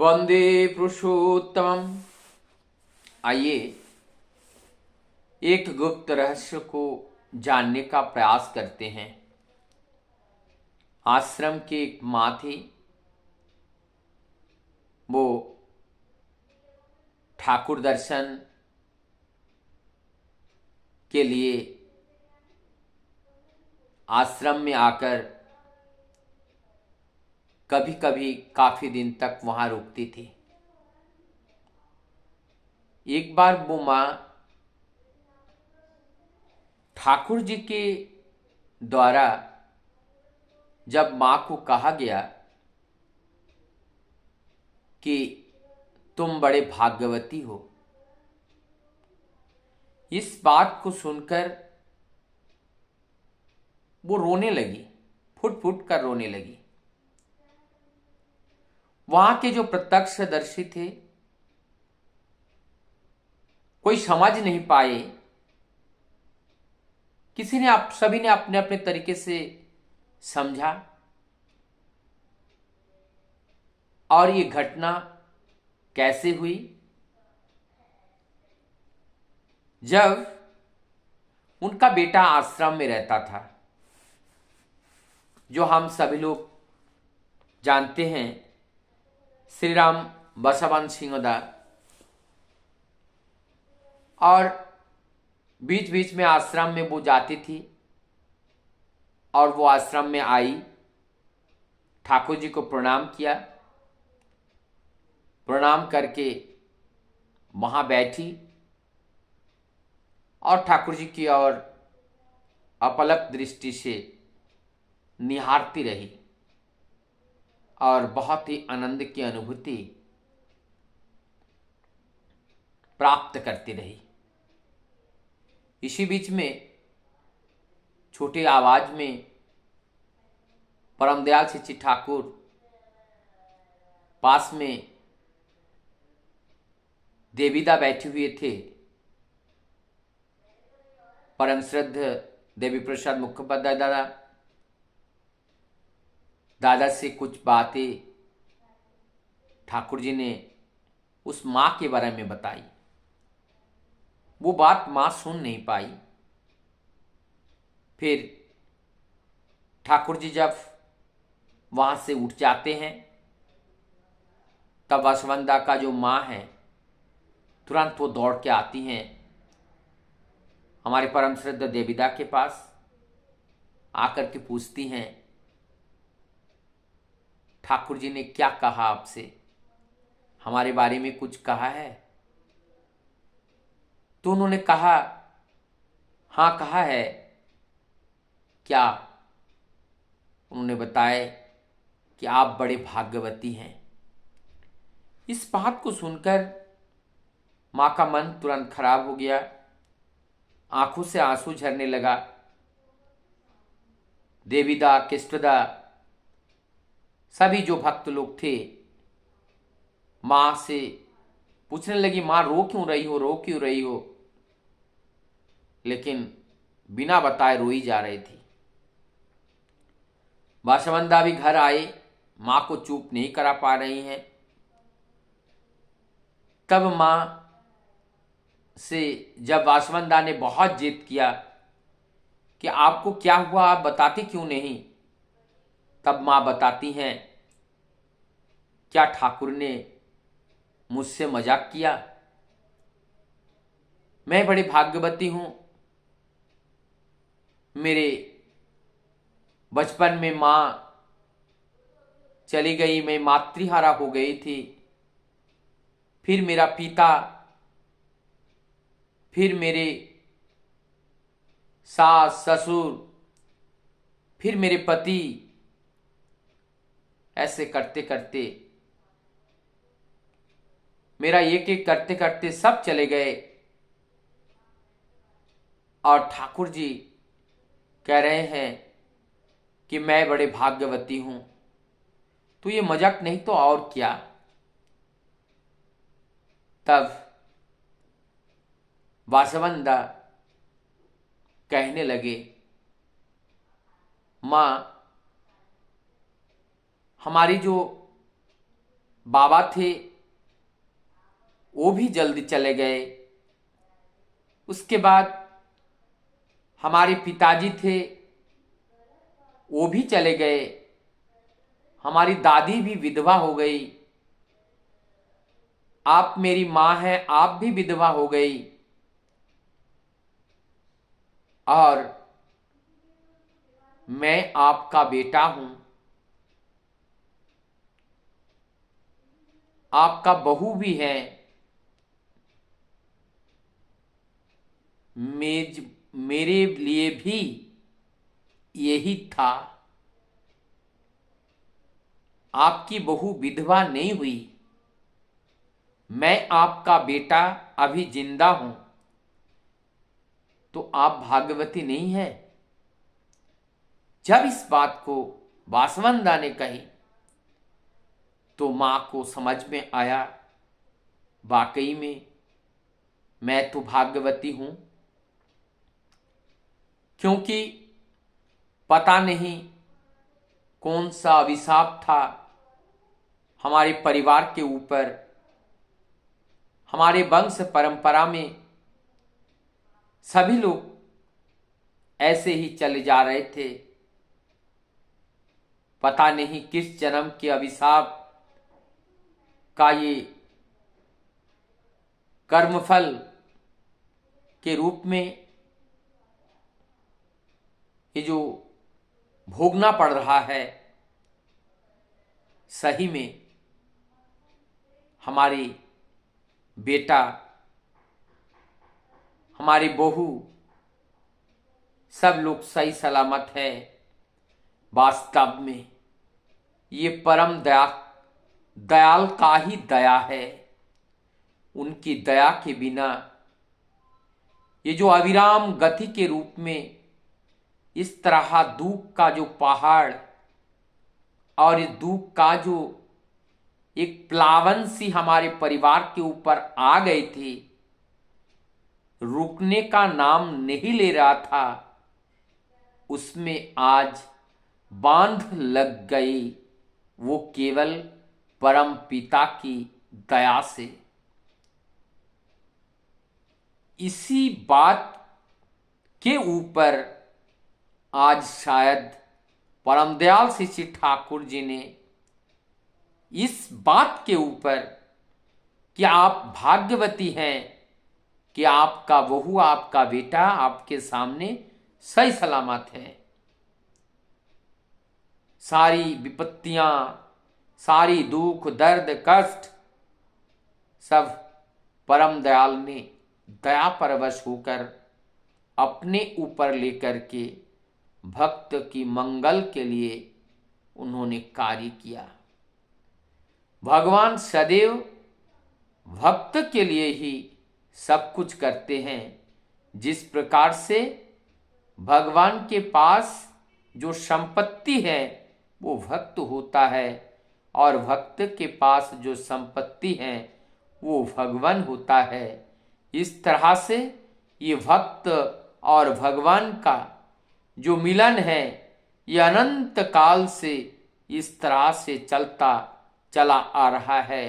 वंदे पुरुषोत्तम। आइए एक गुप्त रहस्य को जानने का प्रयास करते हैं। आश्रम की एक माँ थी। वो ठाकुर दर्शन के लिए आश्रम में आकर कभी कभी काफी दिन तक वहां रुकती थी। एक बार वो माँ ठाकुर जी के द्वारा जब माँ को कहा गया कि तुम बड़े भाग्यवती हो, इस बात को सुनकर वो रोने लगी, फुट फुट कर रोने लगी। वहां के जो प्रत्यक्षदर्शी थे कोई समझ नहीं पाए। सभी ने अपने अपने तरीके से समझा और ये घटना कैसे हुई। जब उनका बेटा आश्रम में रहता था, जो हम सभी लोग जानते हैं, श्री राम बसवन सिंहदा, और बीच बीच में आश्रम में वो जाती थी और वो आश्रम में आई, ठाकुर जी को प्रणाम किया, प्रणाम करके वहां बैठी और ठाकुर जी की ओर अपलक दृष्टि से निहारती रही और बहुत ही आनंद की अनुभूति प्राप्त करती रही। इसी बीच में छोटी आवाज में परम दयाल श्री ठाकुर पास में देवीदा बैठे हुए थे। परम श्रद्ध देवी प्रसाद मुखोपाध्याय दादा से कुछ बातें ठाकुर जी ने उस मां के बारे में बताई। वो बात मां सुन नहीं पाई। फिर ठाकुर जी जब वहां से उठ जाते हैं, तब वसवंदा का जो मां है तुरंत वो दौड़ के आती हैं हमारे परम श्रद्ध देवीदा के पास, आकर के पूछती हैं, ठाकुर जी ने क्या कहा आपसे, हमारे बारे में कुछ कहा है? तो उन्होंने कहा, हाँ कहा है। क्या? उन्होंने बताया कि आप बड़े भाग्यवती हैं। इस बात को सुनकर मां का मन तुरंत खराब हो गया, आंखों से आंसू झरने लगा। देवीदा, केष्टदा, सभी जो भक्त लोग थे मां से पूछने लगी, मां रो क्यों रही हो, रो क्यों रही हो? लेकिन बिना बताए रोई जा रही थी। वासवंदा भी घर आए, मां को चुप नहीं करा पा रही हैं। तब मां से जब वासवंदा ने बहुत जिद किया कि आपको क्या हुआ, आप बताती क्यों नहीं, तब मां बताती हैं, क्या ठाकुर ने मुझसे मजाक किया? मैं बड़ी भाग्यवती हूं। मेरे बचपन में मां चली गई, मैं मातृहारा हो गई थी। फिर मेरा पिता, फिर मेरे सास ससुर, फिर मेरे पति, ऐसे करते करते मेरा एक एक करते करते सब चले गए। और ठाकुर जी कह रहे हैं कि मैं बड़े भाग्यवती हूं, तो ये मजाक नहीं तो और क्या? तब वासवंदा कहने लगे, मां, हमारी जो बाबा थे वो भी जल्दी चले गए। उसके बाद हमारे पिताजी थे वो भी चले गए। हमारी दादी भी विधवा हो गई। आप मेरी माँ हैं, आप भी विधवा हो गई। और मैं आपका बेटा हूं, आपका बहू भी है। मेरे लिए भी यही था। आपकी बहू विधवा नहीं हुई। मैं आपका बेटा अभी जिंदा हूं, तो आप भाग्यवती नहीं है। जब इस बात को वासवंदा ने कही तो मां को समझ में आया, वाकई में मैं तो भाग्यवती हूं, क्योंकि पता नहीं कौन सा अभिशाप था हमारे परिवार के ऊपर। हमारे वंश परंपरा में सभी लोग ऐसे ही चले जा रहे थे। पता नहीं किस जन्म के अभिशाप का ये कर्मफल के रूप में ये जो भोगना पड़ रहा है। सही में हमारी बेटा, हमारी बहू, सब लोग सही सलामत है। वास्तव में ये परम दयाल का ही दया है। उनकी दया के बिना ये जो अविराम गति के रूप में इस तरह दुख का जो पहाड़ और इस दुख का जो एक प्लावन सी हमारे परिवार के ऊपर आ गई थी, रुकने का नाम नहीं ले रहा था, उसमें आज बांध लग गई, वो केवल परम पिता की दया से। इसी बात के ऊपर आज शायद परम दयाल श्री ठाकुर जी ने इस बात के ऊपर कि आप भाग्यवती हैं कि आपका बहू, आपका बेटा आपके सामने सही सलामत है। सारी विपत्तियां, सारी दुख, दर्द, कष्ट सब परम दयाल ने दया परवश होकर अपने ऊपर लेकर के भक्त की मंगल के लिए उन्होंने कार्य किया। भगवान सदैव भक्त के लिए ही सब कुछ करते हैं। जिस प्रकार से भगवान के पास जो संपत्ति है वो भक्त होता है, और भक्त के पास जो संपत्ति है वो भगवान होता है। इस तरह से ये भक्त और भगवान का जो मिलन है ये अनंत काल से इस तरह से चलता चला आ रहा है।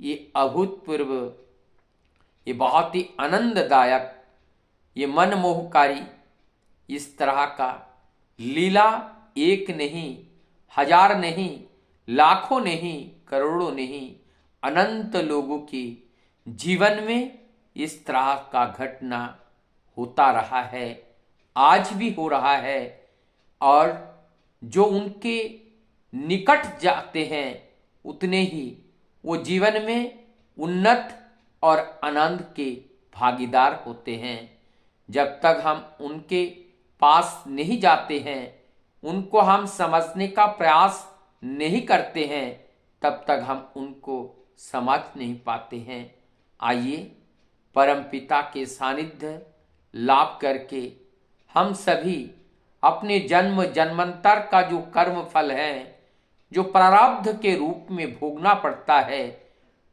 ये अभूतपूर्व, ये बहुत ही आनंददायक, ये मनमोहकारी इस तरह का लीला एक नहीं, हजार नहीं, लाखों नहीं, करोड़ों नहीं, अनंत लोगों की जीवन में इस तरह का घटना होता रहा है, आज भी हो रहा है। और जो उनके निकट जाते हैं उतने ही वो जीवन में उन्नत और आनंद के भागीदार होते हैं। जब तक हम उनके पास नहीं जाते हैं, उनको हम समझने का प्रयास नहीं करते हैं, तब तक हम उनको समझ नहीं पाते हैं। आइए परमपिता के सानिध्य लाभ करके हम सभी अपने जन्म जन्मांतर का जो कर्म फल है, जो प्रारब्ध के रूप में भोगना पड़ता है,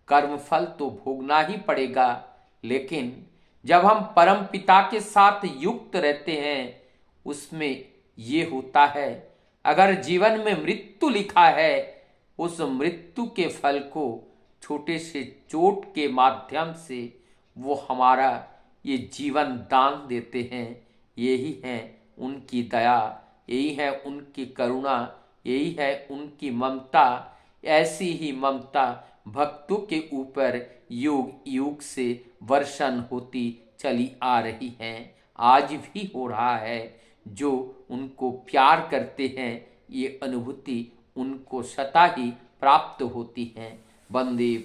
कर्म फल तो भोगना ही पड़ेगा। लेकिन जब हम परम पिता के साथ युक्त रहते हैं उसमें ये होता है, अगर जीवन में मृत्यु लिखा है उस मृत्यु के फल को छोटे से चोट के माध्यम से वो हमारा ये जीवन दान देते हैं। यही है उनकी दया, यही है उनकी करुणा, यही है उनकी ममता। ऐसी ही ममता भक्तों के ऊपर युग युग से वर्षण होती चली आ रही है, आज भी हो रहा है। जो उनको प्यार करते हैं ये अनुभूति उनको सदा ही प्राप्त होती है। वंदे